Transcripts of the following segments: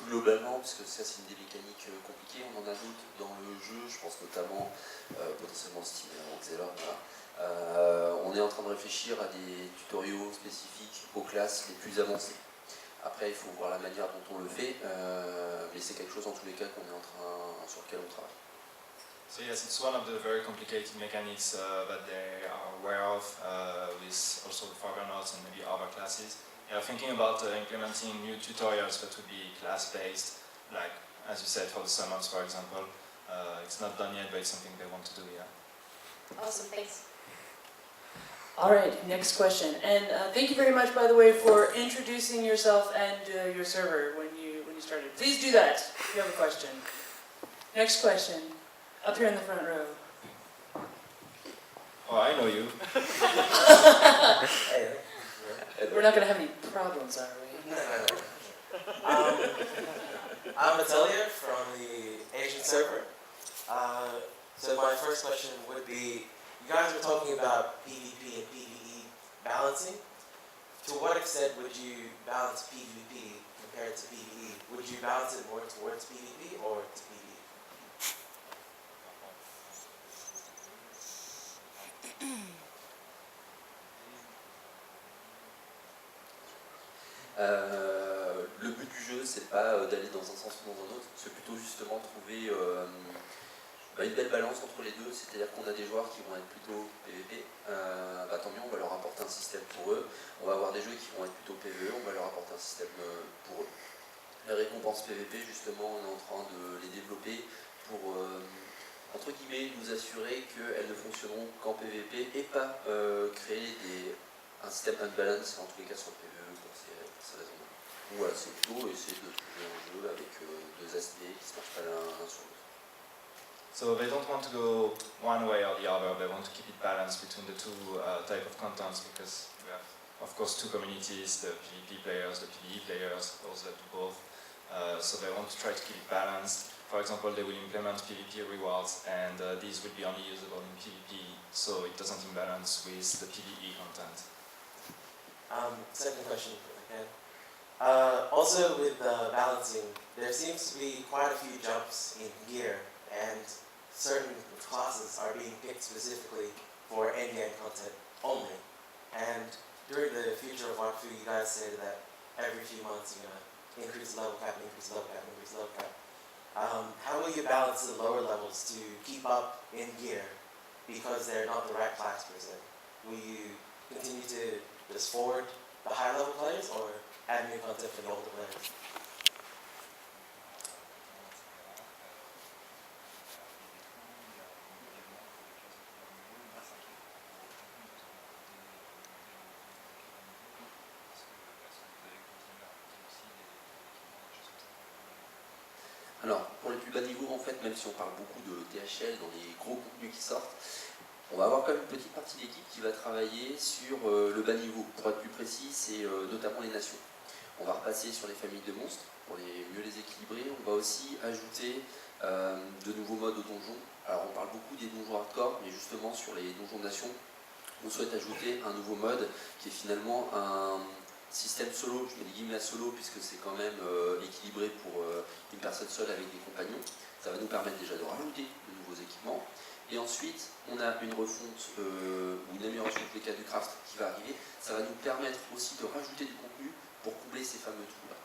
globalement, parce que ça c'est une des mécaniques compliquées, on en a d'autres dans le jeu, je pense notamment potentiellement Steam et Xelor, voilà. On est en train de réfléchir à des tutoriaux spécifiques aux classes les plus avancées. Après, il faut voir la manière dont on le fait, mais c'est quelque chose en tous les cas sur lequel on travaille. So yes, it's one of the very complicated mechanics that they are aware of with also the Forerunners and maybe other classes. They are thinking about implementing new tutorials that would be class-based, like, as you said, for the summons, for example. It's not done yet, but it's something they want to do, yeah. Awesome, thanks. All right, next question. And thank you very much, by the way, for introducing yourself and your server when you started. Please do that if you have a question. Next question, up here in the front row. Oh, I know you. We're not going to have any problems, are we? No. I'm Atelier from the Asian server. So my first question would be, you guys were talking about PvP and PvE balancing. To what extent would you balance PvP compared to PvE? Would you balance it more towards PvP or to PvE? Le but du jeu, c'est pas d'aller dans un sens ou dans un autre, c'est plutôt justement trouver une belle balance entre les deux, c'est-à-dire qu'on a des joueurs qui vont être plutôt PVP, tant mieux, on va leur apporter un système pour eux, on va avoir des jeux qui vont être plutôt PVE, on va leur apporter un système pour eux. Les récompenses PVP, justement, on est en train de les développer pour, entre guillemets, nous assurer qu'elles ne fonctionneront qu'en PVP et pas créer un système unbalance, en tous les cas sur le PVE, pour ces raisons-là. Donc voilà, c'est plutôt essayer de trouver un jeu avec deux aspects qui ne se marchent pas l'un sur l'autre. So they don't want to go one way or the other, they want to keep it balanced between the two type of contents, because we have, of course, two communities, the PvP players, the PvE players, those that do both. So they want to try to keep it balanced. For example, they will implement PvP rewards, and these will be only usable in PvP, so it doesn't imbalance with the PvE content. Second question, if I can. Also with balancing, there seems to be quite a few jumps in gear, and certain classes are being picked specifically for endgame content only. And during the future of wakfu, you guys say that every few months you're going to increase level cap, increase level cap, increase level cap. How will you balance the lower levels to keep up in gear because they're not the right class per se? Will you continue to just forward the high level players or add new content for the older players? Alors, pour les plus bas niveaux, en fait, même si on parle beaucoup de THL dans les gros contenus qui sortent, on va avoir quand même une petite partie de l'équipe qui va travailler sur le bas niveau. Pour être plus précis, c'est notamment les nations. On va repasser sur les familles de monstres pour mieux les équilibrer. On va aussi ajouter de nouveaux modes aux donjons. Alors, on parle beaucoup des donjons hardcore, mais justement sur les donjons nations, on souhaite ajouter un nouveau mode qui est finalement un système solo, je mets des guillemets à solo puisque c'est quand même équilibré pour une personne seule avec des compagnons. Ça va nous permettre déjà de rajouter de nouveaux équipements. Et ensuite, on a une refonte ou une amélioration de cas du craft qui va arriver. Ça va nous permettre aussi de rajouter du contenu pour combler ces fameux trous-là.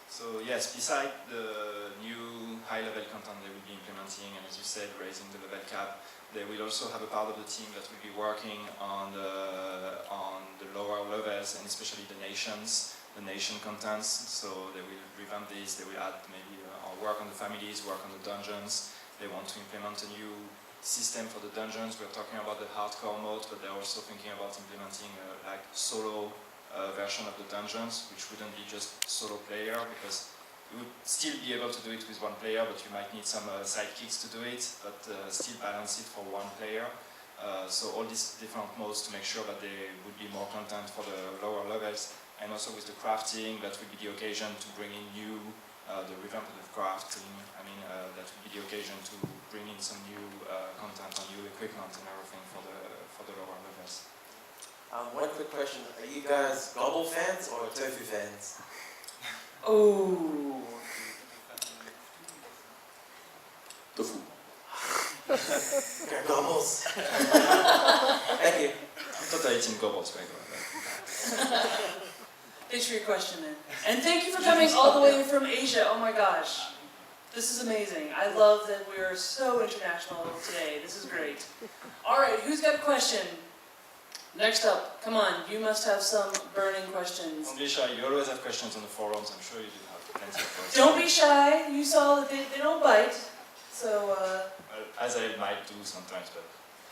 So yes, beside the new high-level content they will be implementing, and as you said, raising the level cap, they will also have a part of the team that will be working on the lower levels, and especially the nation contents. So they will revamp this, they will add maybe or work on the families, work on the dungeons. They want to implement a new system for the dungeons. We're talking about the hardcore mode, but they're also thinking about implementing like solo version of the dungeons, which wouldn't be just solo player, because you would still be able to do it with one player, but you might need some sidekicks to do it, but still balance it for one player. So all these different modes to make sure that there would be more content for the lower levels, and also with the crafting, that would be the occasion to bring in new, the revamp of the crafting, that would be the occasion to bring in some new content and new equipment and everything for the lower levels. One quick question, are you guys Gobble fans or Tofu fans? Oh. Tofu. They're gobbles. Thank you. I'm totally eating gobbles, by the way. Thanks for your question, man. And thank you for coming all the way from Asia. Oh my gosh. This is amazing. I love that we are so international today. This is great. All right, who's got a question? Next up, come on. You must have some burning questions. Don't be shy. You always have questions on the forums. I'm sure you do have plenty of questions. Don't be shy. You saw that they don't bite. So, Well, as I might do sometimes, but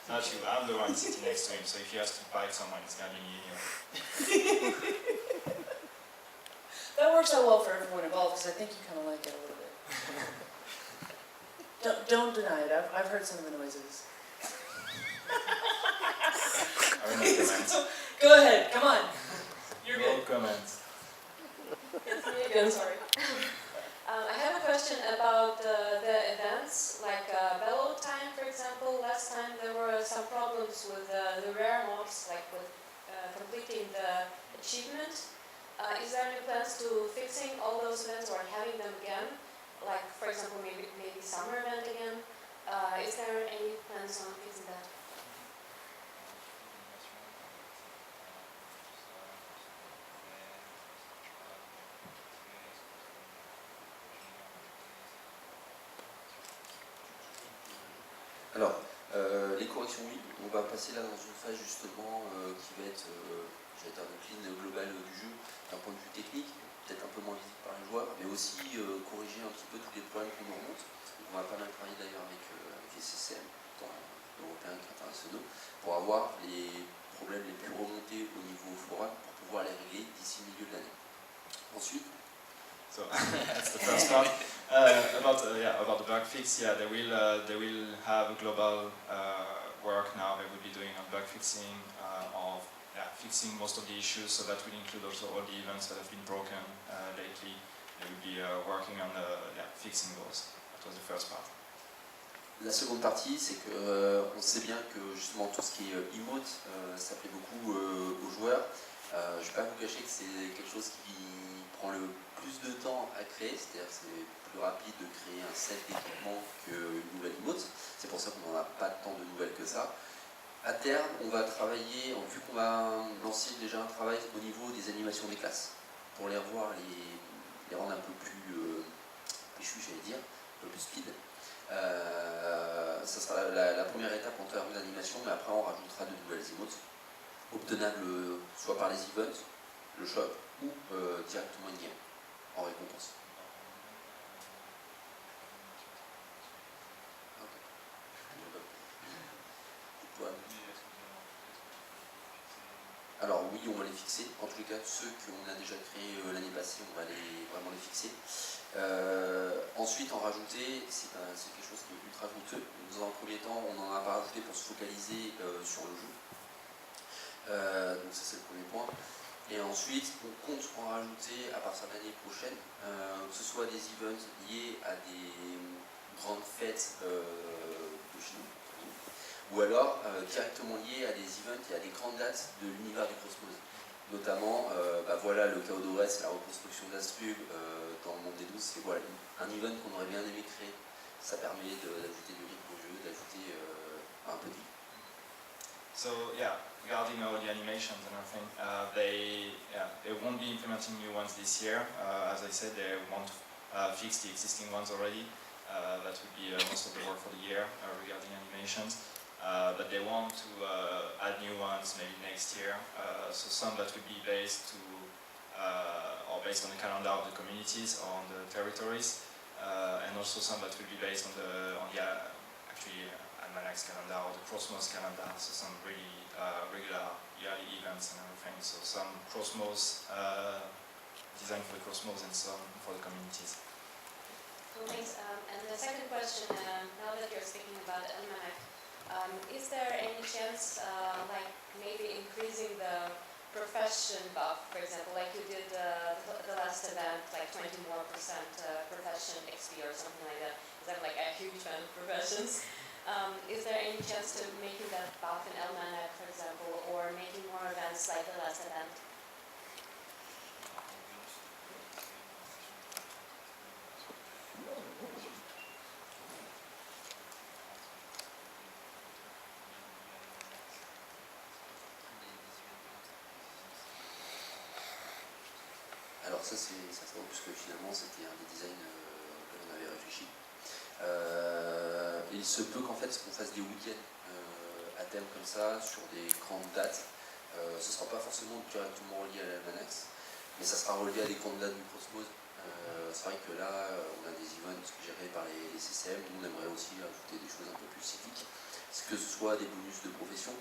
not you. I'm the one sitting next to him, so if he has to bite someone, it's gonna be me anyway. that works out well for everyone involved because I think you kind of like it a little bit. Don't deny it. I've heard some of the noises. I will not comment. Go ahead. Come on. You're No good. comment. It's me again, sorry. I have a question about the events, like bellow time, for example. Last time there were some problems with the rare mobs, like with completing the achievement. Is there any plans to fixing all those events or having them again? Like, for example, maybe summer event again. Is there any plans on fixing that? Alors, les corrections, oui. On va passer là dans une phase justement qui va être, j'allais dire, le clean global du jeu d'un point de vue technique, peut-être un peu moins visible par les joueurs, mais aussi corriger un petit peu tous les problèmes qu'on nous remonte. On va pas mal travailler d'ailleurs avec les CCM, tant européens qu'internationaux, pour avoir les problèmes les plus remontés au niveau forum pour pouvoir les régler d'ici le milieu de l'année. Ensuite, So that's the first part. About the bug fix. Yeah, they will have a global work now. They will be doing on bug fixing of fixing most of the issues. So that will include also all the events that have been broken lately. They will be working on fixing those. That was the first part. la seconde partie, c'est que on sait bien que justement tout ce qui est emote, ça plaît beaucoup aux joueurs. Je ne vais pas vous cacher que c'est quelque chose qui prend le plus de temps à créer, c'est-à-dire que c'est plus rapide de créer un set d'équipement qu'une nouvelle emote. C'est pour ça qu'on n'en a pas tant de nouvelles que ça. À terme, on va travailler, vu qu'on va lancer déjà un travail au niveau des animations des classes, pour les revoir, les rendre un peu plus péchus, j'allais dire, un peu plus speed. Ça sera la première étape en termes d'animation, mais après on rajoutera de nouvelles emotes, obtenables soit par les events, le shop, ou directement in-game, en récompense. Alors oui, on va les fixer. En tous les cas, ceux qu'on a déjà créés l'année passée, on va vraiment les fixer. Ensuite, en rajouter, c'est quelque chose qui est ultra coûteux. Dans un premier temps, on n'en a pas rajouté pour se focaliser sur le jeu. Donc ça, c'est le premier point. Et ensuite, on compte en rajouter à partir de l'année prochaine, que ce soit des events liés à des grandes fêtes de chez nous, ou alors directement liés à des events et à des grandes dates de l'univers du Cosmos. Notamment, voilà, le chaos d'Ores, la reconstruction d'Astrub dans le monde des 12, c'est voilà, un event qu'on aurait bien aimé créer. Ça permet d'ajouter du rythme au jeu, d'ajouter un peu de vie. So yeah, regarding all the animations and everything, they won't be implementing new ones this year. As I said, they want to fix the existing ones already. That would be most of the work for the year regarding animations. But they want to add new ones maybe next year. So some that would be based on the calendar of the communities or on the territories, and also some that will be based on the Almanac's calendar or the Cosmos calendar. So some really regular yearly events and everything. So some Cosmos designed for the Cosmos and some for the communities. Cool, thanks. And the second question, now that you're speaking about Almanac, is there any chance, like maybe increasing the profession buff, for example, like you did the last event, like 20% more profession XP or something like that? Because I'm like a huge fan of professions. Is there any chance to making that buff in Almanac, for example, or making more events like the last event? alors ça c'est drôle parce que finalement c'était un des designs que l'on avait réfléchi. Il se peut qu'en fait qu'on fasse des week-ends à thème comme ça sur des grandes dates. Ce ne sera pas forcément directement relié à l'Almanax, mais ça sera relié à des grandes dates du Cosmos. C'est vrai que là on a des events gérés par les CCM, nous on aimerait aussi ajouter des choses un peu plus cycliques, que ce soit des bonus de profession,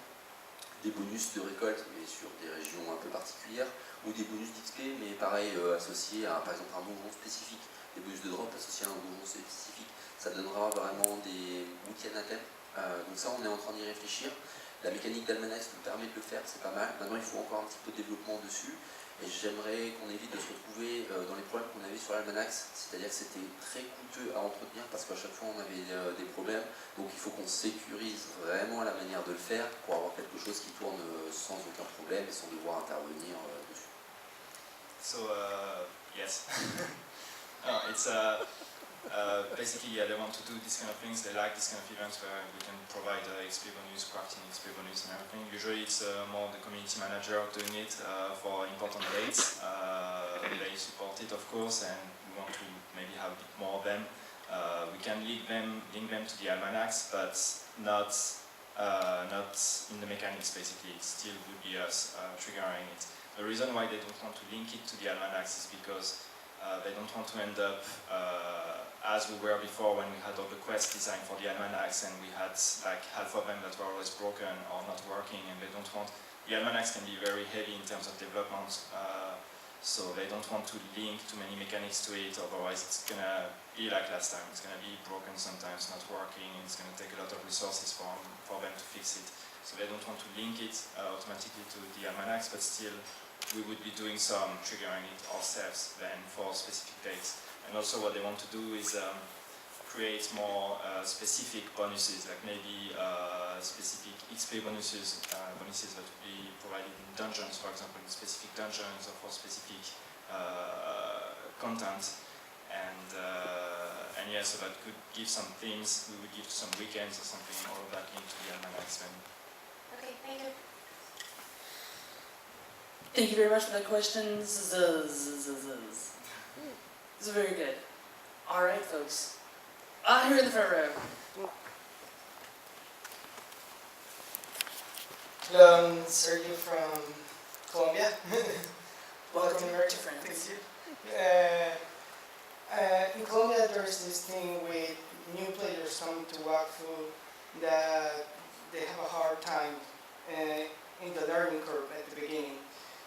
des bonus de récolte mais sur des régions un peu particulières, ou des bonus d'XP mais pareil associés à par exemple un donjon spécifique, des bonus de drop associés à un donjon spécifique. Ça donnera vraiment des week-ends à thème. Donc ça on est en train d'y réfléchir. La mécanique d'Almanax nous permet de le faire, c'est pas mal. Maintenant il faut encore un petit peu de développement dessus. Et j'aimerais qu'on évite de se retrouver dans les problèmes qu'on avait sur l'Almanax, c'est-à-dire que c'était très coûteux à entretenir parce qu'à chaque fois on avait des problèmes. Donc il faut qu'on sécurise vraiment la manière de le faire pour avoir quelque chose qui tourne sans aucun problème et sans devoir intervenir dessus. So, yes. It's basically, yeah, they want to do these kind of things. They like these kind of events where we can provide XP bonus, crafting XP bonus and everything. Usually it's more the community manager doing it for important dates. They support it, of course, and we want to maybe have a bit more of them. We can link them to the Almanax, but not in the mechanics, basically. It still would be us triggering it. The reason why they don't want to link it to the Almanax is because they don't want to end up as we were before when we had all the quests designed for the Almanax and we had like half of them that were always broken or not working, and they don't want, the Almanax can be very heavy in terms of development, so they don't want to link too many mechanics to it, otherwise it's gonna be like last time, it's gonna be broken sometimes, not working, and it's gonna take a lot of resources for them to fix it. So they don't want to link it automatically to the Almanax, but still we would be doing some triggering it ourselves then for specific dates. And also what they want to do is create more specific bonuses, like maybe specific XP bonuses that would be provided in dungeons, for example, in specific dungeons or for specific content. And yeah, so that could give some themes, we would give some weekends or something, all of that into the Almanax then. Okay, thank you. Thank you very much for that question. This is very good. All right, folks. Here in the front row. Hello, I'm Sergio from Colombia. Welcome to America, France. Thank you. In Colombia, there's this thing with new players coming to wakfu that they have a hard time in the learning curve at the beginning.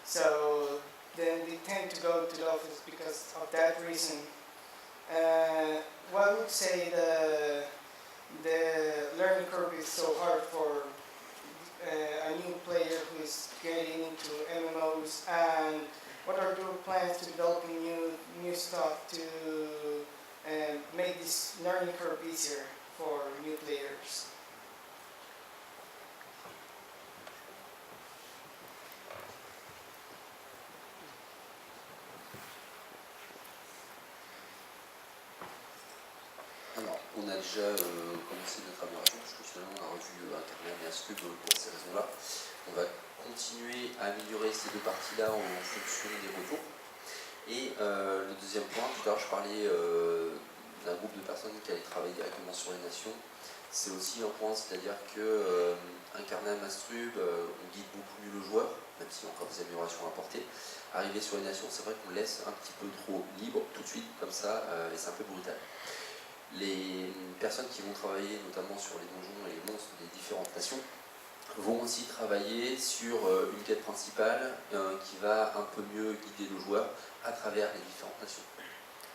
So then they tend to go to the office because of that reason. What would say the learning curve is so hard for a new player who is getting into MMOs, and what are your plans to developing new stuff to make this learning curve easier for new players? Alors, on a déjà commencé notre amélioration, parce que finalement on a revu un carnet et un script pour ces raisons-là. On va continuer à améliorer ces deux parties-là en fonction des retours. Et le deuxième point, tout à l'heure je parlais d'un groupe de personnes qui allaient travailler directement sur les nations. C'est aussi un point, c'est-à-dire qu'un carnet à Mastrub, on guide beaucoup mieux le joueur, même s'il y a encore des améliorations à apporter. Arriver sur les nations, c'est vrai qu'on laisse un petit peu trop libre tout de suite, comme ça, et c'est un peu brutal. Les personnes qui vont travailler notamment sur les donjons et les monstres des différentes nations vont aussi travailler sur une quête principale qui va un peu mieux guider le joueur à travers les différentes nations.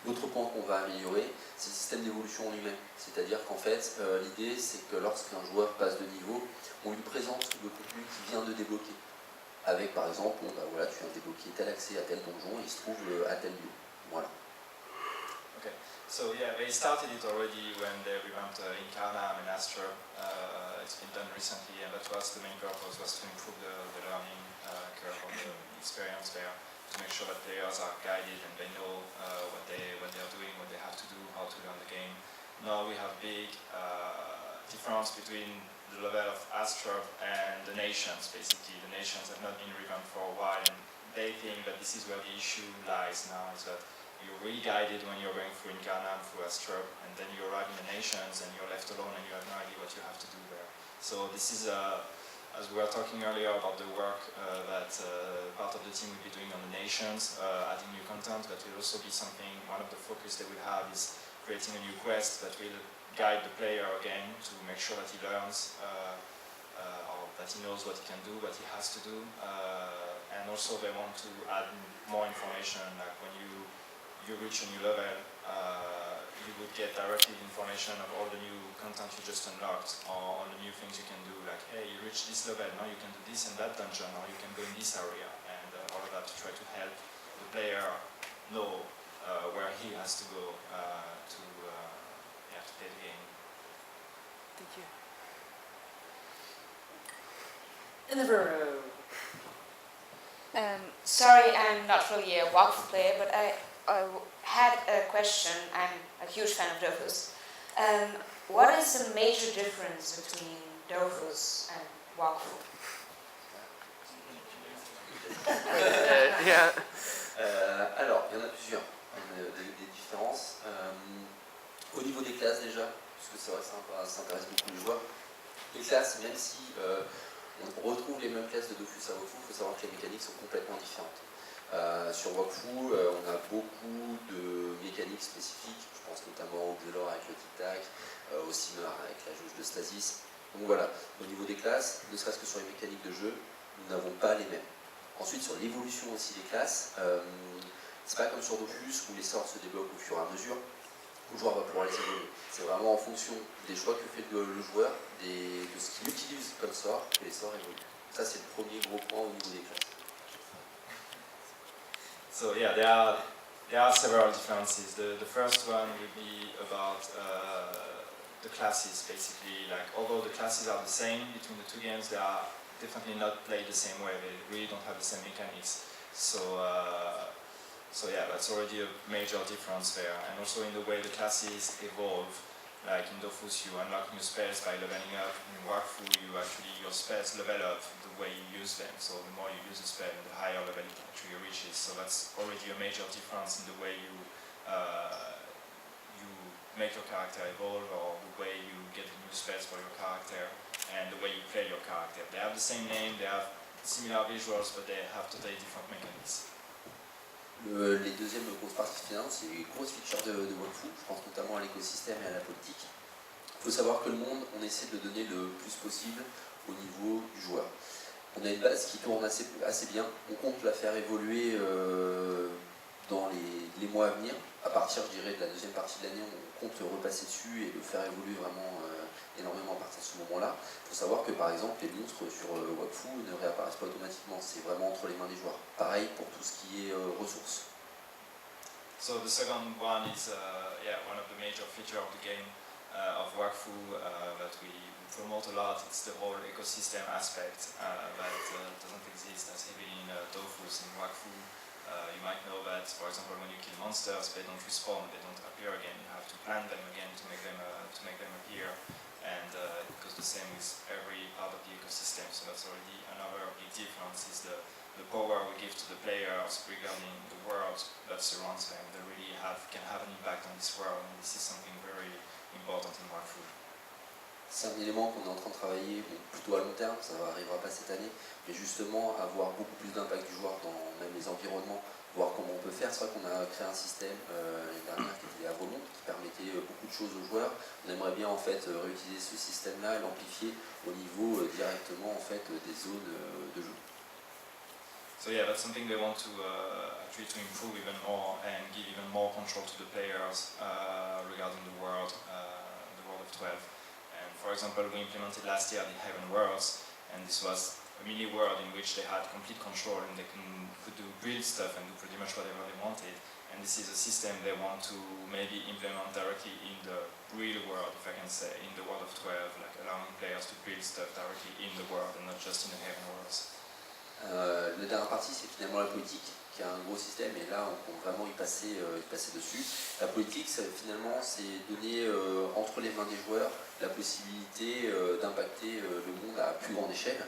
L'autre point qu'on va améliorer, c'est le système d'évolution en lui-même. C'est-à-dire qu'en fait, l'idée c'est que lorsqu'un joueur passe de niveau, on lui présente le contenu qu'il vient de débloquer. Avec par exemple, bon, bah, voilà, tu viens de débloquer tel accès à tel donjon et il se trouve à tel lieu. Voilà. Okay. So yeah, they started it already when they revamped Incarnam and Astra. It's been done recently, and that was the main purpose, was to improve the learning curve of the experience there, to make sure that players are guided and they know what they're doing, what they have to do, how to learn the game. Now we have big difference between the level of Astra and the nations. Basically, the nations have not been revamped for a while, and they think that this is where the issue lies now, is that you're really guided when you're going through Incarnam, through Astrup, and then you arrive in the nations and you're left alone and you have no idea what you have to do there. So this is, as we were talking earlier about the work that part of the team will be doing on the nations, adding new content, that will also be something, one of the focus that we have is creating a new quest that will guide the player again to make sure that he learns or that he knows what he can do, what he has to do, and also they want to add more information, like when you reach a new level, you would get directly information of all the new content you just unlocked, or all the new things you can do, like, hey, you reached this level, now you can do this in that dungeon, or you can go in this area, and all of that to try to help the player know where he has to go to play the game. Thank you. In the row. Sorry, I'm not really a wakfu player, but I had a question. I'm a huge fan of Dofus. What is the major difference between Dofus and wakfu? Alors, il y en a plusieurs des différences. Au niveau des classes déjà, puisque c'est vrai que ça intéresse beaucoup les joueurs. Les classes, même si on retrouve les mêmes classes de Dofus à wakfu, il faut savoir que les mécaniques sont complètement différentes. Sur wakfu, on a beaucoup de mécaniques spécifiques, je pense notamment au Xelor avec le tic-tac, au Simmer avec la jauge de stasis. Donc voilà, au niveau des classes, ne serait-ce que sur les mécaniques de jeu, nous n'avons pas les mêmes. Ensuite, sur l'évolution aussi des classes, c'est pas comme sur Dofus où les sorts se débloquent au fur et à mesure. Le joueur va pouvoir les évoluer. C'est vraiment en fonction des choix que fait le joueur, de ce qu'il utilise comme sort, que les sorts évoluent. Ça, c'est le premier gros point au niveau des classes. So yeah, there are several differences. The first one would be about the classes, basically. Like, although the classes are the same between the two games, they are definitely not played the same way. They really don't have the same mechanics. So yeah, that's already a major difference there. And also in the way the classes evolve. Like in Dofus, you unlock new spells by leveling up. In wakfu, your spells level up the way you use them. So the more you use a spell, the higher level it actually reaches. So that's already a major difference in the way you make your character evolve, or the way you get new spells for your character, and the way you play your character. They have the same name, they have similar visuals, but they have totally different mechanics. Les deuxièmes grosses parties finales, c'est les grosses features de wakfu, je pense notamment à l'écosystème et à la politique. Il faut savoir que le monde, on essaie de le donner le plus possible au niveau du joueur. On a une base qui tourne assez bien, on compte la faire évoluer dans les mois à venir. À partir, je dirais, de la deuxième partie de l'année, on compte repasser dessus et le faire évoluer vraiment énormément à partir de ce moment-là. Il faut savoir que par exemple les monstres sur wakfu ne réapparaissent pas automatiquement, c'est vraiment entre les mains des joueurs. Pareil pour tout ce qui est ressources. So the second one is one of the major features of the game of wakfu that we promote a lot. It's the whole ecosystem aspect that doesn't exist as heavily in Dofus. In wakfu, you might know that, for example, when you kill monsters, they don't respawn, they don't appear again. You have to plant them again to make them appear. And it goes the same with every part of the ecosystem. So that's already another big difference, is the power we give to the players regarding the world that surrounds them. They really can have an impact on this world, and this is something very important in wakfu. C'est un élément qu'on est en train de travailler plutôt à long terme, ça n'arrivera pas cette année, mais justement avoir beaucoup plus d'impact du joueur dans même les environnements, voir comment on peut faire. C'est vrai qu'on a créé un système l'année dernière qui était à Volon, qui permettait beaucoup de choses aux joueurs. On aimerait bien en fait réutiliser ce système-là et l'amplifier au niveau directement en fait des zones de jeu. So yeah, that's something they want to actually to improve even more and give even more control to the players regarding the world of 12. And for example, we implemented last year the Heaven Worlds, and this was a mini world in which they had complete control and they could do build stuff and do pretty much whatever they wanted. And this is a system they want to maybe implement directly in the real world, if I can say, in the world of 12, like allowing players to build stuff directly in the world and not just in the Heaven Worlds. La dernière partie, c'est finalement la politique, qui a un gros système, et là on compte vraiment y passer dessus. La politique, finalement, c'est donner entre les mains des joueurs la possibilité d'impacter le monde à plus grande échelle.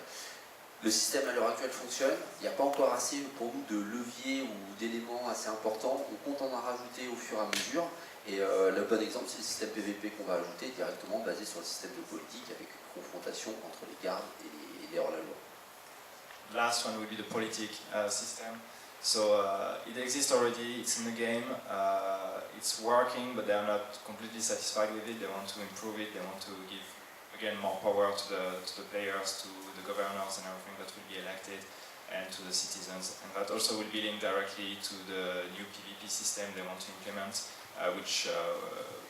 Le système à l'heure actuelle fonctionne, il n'y a pas encore assez pour nous de leviers ou d'éléments assez importants, on compte en rajouter au fur et à mesure, et le bon exemple c'est le système PVP qu'on va ajouter directement basé sur le système de politique avec une confrontation entre les gardes et les hors-la-loi. Last one will be the politic system. So it exists already, it's in the game, it's working, but they are not completely satisfied with it. They want to improve it, they want to give again more power to the players, to the governors and everything that will be elected, and to the citizens. And that also will be linked directly to the new PvP system they want to implement, which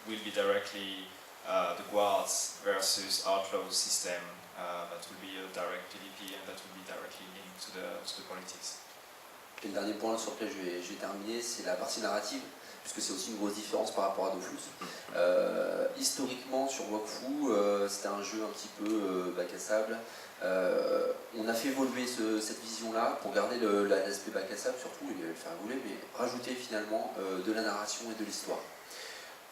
will be directly the guards versus outlaws system. That will be a direct PvP and that will be directly linked to the politics. Et le dernier point sur lequel je vais terminer, c'est la partie narrative, puisque c'est aussi une grosse différence par rapport à Dofus. Historiquement, sur wakfu, c'était un jeu un petit peu bac à sable. On a fait évoluer cette vision-là pour garder l'aspect bac à sable surtout, et le faire évoluer, mais rajouter finalement de la narration et de l'histoire.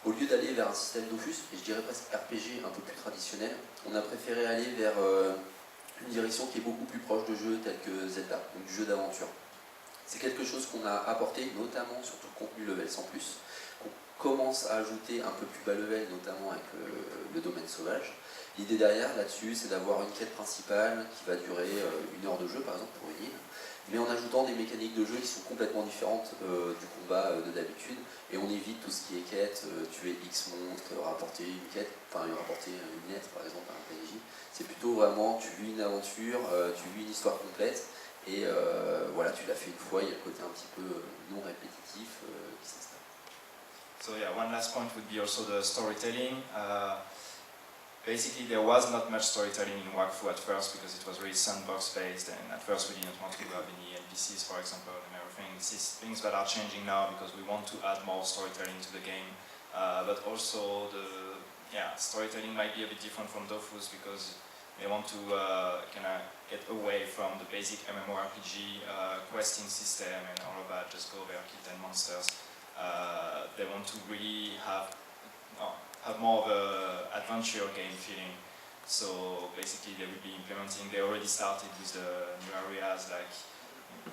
Au lieu d'aller vers un système Dofus, et je dirais presque RPG un peu plus traditionnel, on a préféré aller vers une direction qui est beaucoup plus proche de jeux tels que Zelda, donc du jeu d'aventure. C'est quelque chose qu'on a apporté, notamment sur tout le contenu level 100+, qu'on commence à ajouter un peu plus bas level, notamment avec le domaine sauvage. L'idée derrière, là-dessus, c'est d'avoir une quête principale qui va durer 1 heure de jeu, par exemple, pour une île, mais en ajoutant des mécaniques de jeu qui sont complètement différentes du combat de d'habitude, et on évite tout ce qui est quête, tuer X monstres, rapporter une quête, enfin rapporter une lettre, par exemple, à un PNJ. C'est plutôt vraiment, tu vis une aventure, tu vis une histoire complète, et voilà, tu l'as fait une fois, il y a le côté un petit peu non répétitif qui s'installe. So yeah, one last point would be also the storytelling. Basically, there was not much storytelling in wakfu at first because it was really sandbox based, and at first we didn't want to have any NPCs, for example, and everything. This is things that are changing now because we want to add more storytelling to the game. But also storytelling might be a bit different from Dofus because they want to kind of get away from the basic MMORPG questing system and all of that, just go there, kill 10 monsters. They want to really have more of an adventure game feeling. So basically they will be implementing, they already started with the new areas like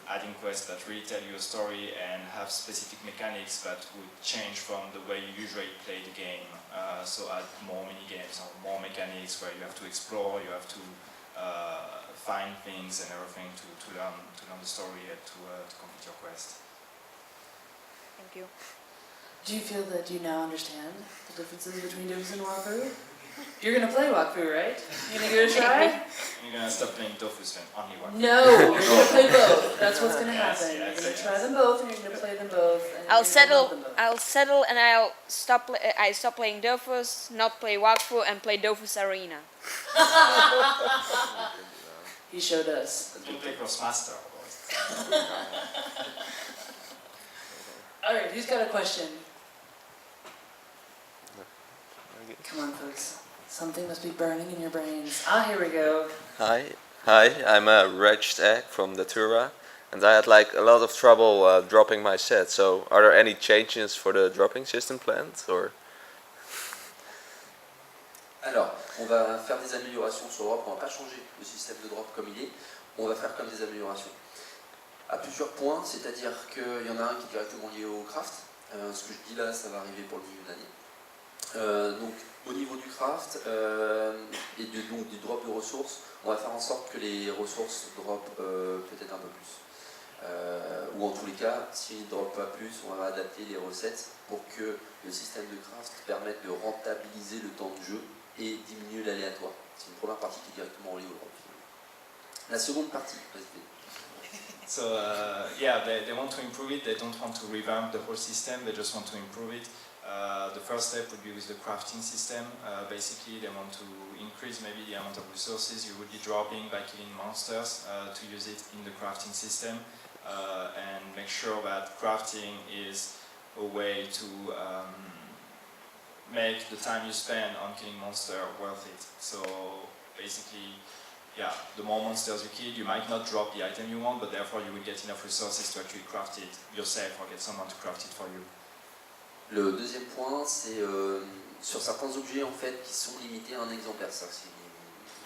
adding quests that really tell you a story and have specific mechanics that would change from the way you usually play the game. So add more mini games or more mechanics where you have to explore, you have to find things and everything to learn the story and to complete your quest. Thank you. Do you feel that you now understand the differences between Dofus and wakfu? You're gonna play wakfu, right? You're gonna give it a try? You're gonna stop playing Dofus and only wakfu. No, you're gonna play both. That's what's gonna happen. Yes, You're gonna yes. try them both, and you're gonna play them both. And I'll you're gonna love settle. them both. I'll settle, and I'll stop. I stop playing Dofus, not play wakfu, and play Dofus Arena. He showed us. Don't play Crossmaster, boys. All right, who's got a question? Come on, folks. Something must be burning in your brains. Ah, here we go. Hi, I'm a Regged Egg from Datura, and I had like a lot of trouble dropping my set. So, are there any changes for the dropping system planned, or? Alors, on va faire des améliorations sur le drop, on va pas changer le système de drop comme il est, on va faire comme des améliorations. À plusieurs points, c'est-à-dire qu'il y en a un qui est directement lié au craft. Ce que je dis là, ça va arriver pour le milieu de l'année. Donc, au niveau du craft et donc du drop de ressources, on va faire en sorte que les ressources drop peut-être un peu plus. Ou en tous les cas, s'ils ne drop pas plus, on va adapter les recettes pour que le système de craft permette de rentabiliser le temps de jeu et diminuer l'aléatoire. C'est une première partie qui est directement reliée au drop. La seconde partie, vas-y. So they want to improve it, they don't want to revamp the whole system, they just want to improve it. The first step would be with the crafting system. Basically, they want to increase maybe the amount of resources you would be dropping by killing monsters to use it in the crafting system and make sure that crafting is a way to make the time you spend on killing monsters worth it. So basically, the more monsters you kill, you might not drop the item you want, but therefore you will get enough resources to actually craft it yourself or get someone to craft it for you. Le deuxième point, c'est sur certains objets en fait qui sont limités à un exemplaire. C'est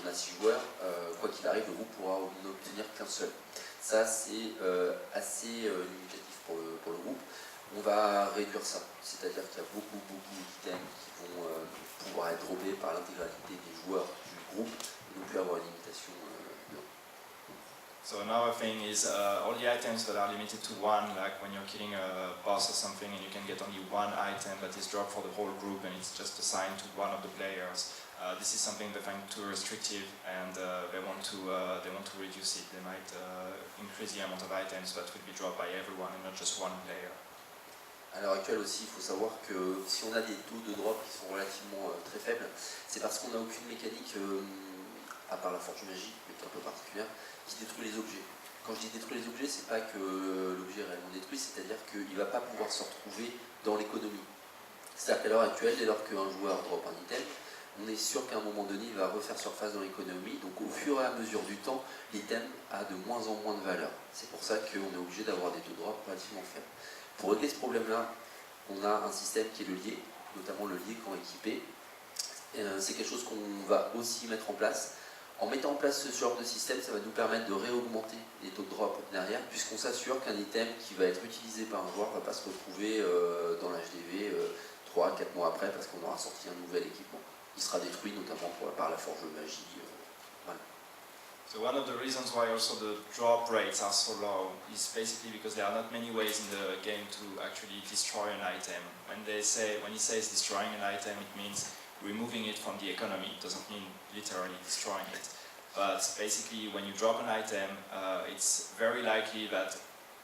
on a 6 joueurs, quoi qu'il arrive, le groupe pourra en obtenir qu'un seul. Ça, c'est assez limitatif pour le groupe. On va réduire ça, c'est-à-dire qu'il y a beaucoup d'items qui vont pouvoir être droppés par l'intégralité des joueurs du groupe, et non plus avoir une limitation de. So another thing is all the items that are limited to one, like when you're killing a boss or something and you can get only one item that is dropped for the whole group and it's just assigned to one of the players. This is something they find too restrictive and they want to reduce it. They might increase the amount of items that will be dropped by everyone and not just one player. À l'heure actuelle aussi, il faut savoir que si on a des taux de drop qui sont relativement très faibles, c'est parce qu'on n'a aucune mécanique, à part la forge magique, mais qui est un peu particulière, qui détruit les objets. Quand je dis détruire les objets, c'est pas que l'objet est réellement détruit, c'est-à-dire qu'il ne va pas pouvoir se retrouver dans l'économie. C'est-à-dire qu'à l'heure actuelle, dès lors qu'un joueur drop un item, on est sûr qu'à un moment donné, il va refaire surface dans l'économie. Donc au fur et à mesure du temps, l'item a de moins en moins de valeur. C'est pour ça qu'on est obligé d'avoir des taux de drop relativement faibles. Pour régler ce problème-là, on a un système qui est le lié, notamment le lié quand équipé. C'est quelque chose qu'on va aussi mettre en place. En mettant en place ce genre de système, ça va nous permettre de réaugmenter les taux de drop derrière, puisqu'on s'assure qu'un item qui va être utilisé par un joueur ne va pas se retrouver dans l'HDV 3-4 mois après, parce qu'on aura sorti un nouvel équipement. Il sera détruit notamment par la forge magie. Voilà. So one of the reasons why also the drop rates are so low is basically because there are not many ways in the game to actually destroy an item. When it says destroying an item, it means removing it from the economy. It doesn't mean literally destroying it. But basically, when you drop an item, it's very likely that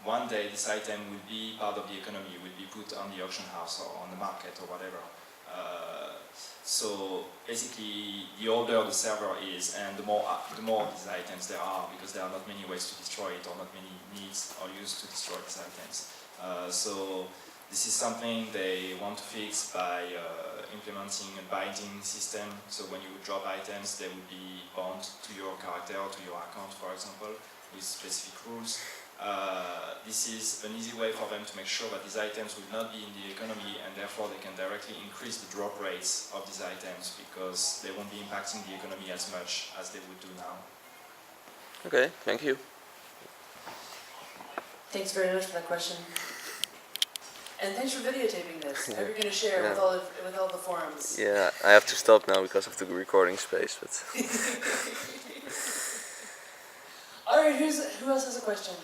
one day this item will be part of the economy, will be put on the auction house or on the market or whatever. So basically, the older the server is, and the more of these items there are, because there are not many ways to destroy it, or not many needs are used to destroy these items. So this is something they want to fix by implementing a binding system. So when you drop items, they will be bound to your character, to your account, for example, with specific rules. This is an easy way for them to make sure that these items will not be in the economy, and therefore they can directly increase the drop rates of these items because they won't be impacting the economy as much as they would do now. Okay, thank you. Thanks very much for that question. And thanks for videotaping this. Yeah. How are you going to share Yeah. with all the forums? Yeah, I have to stop now because of the recording space, but All right, who else has a question?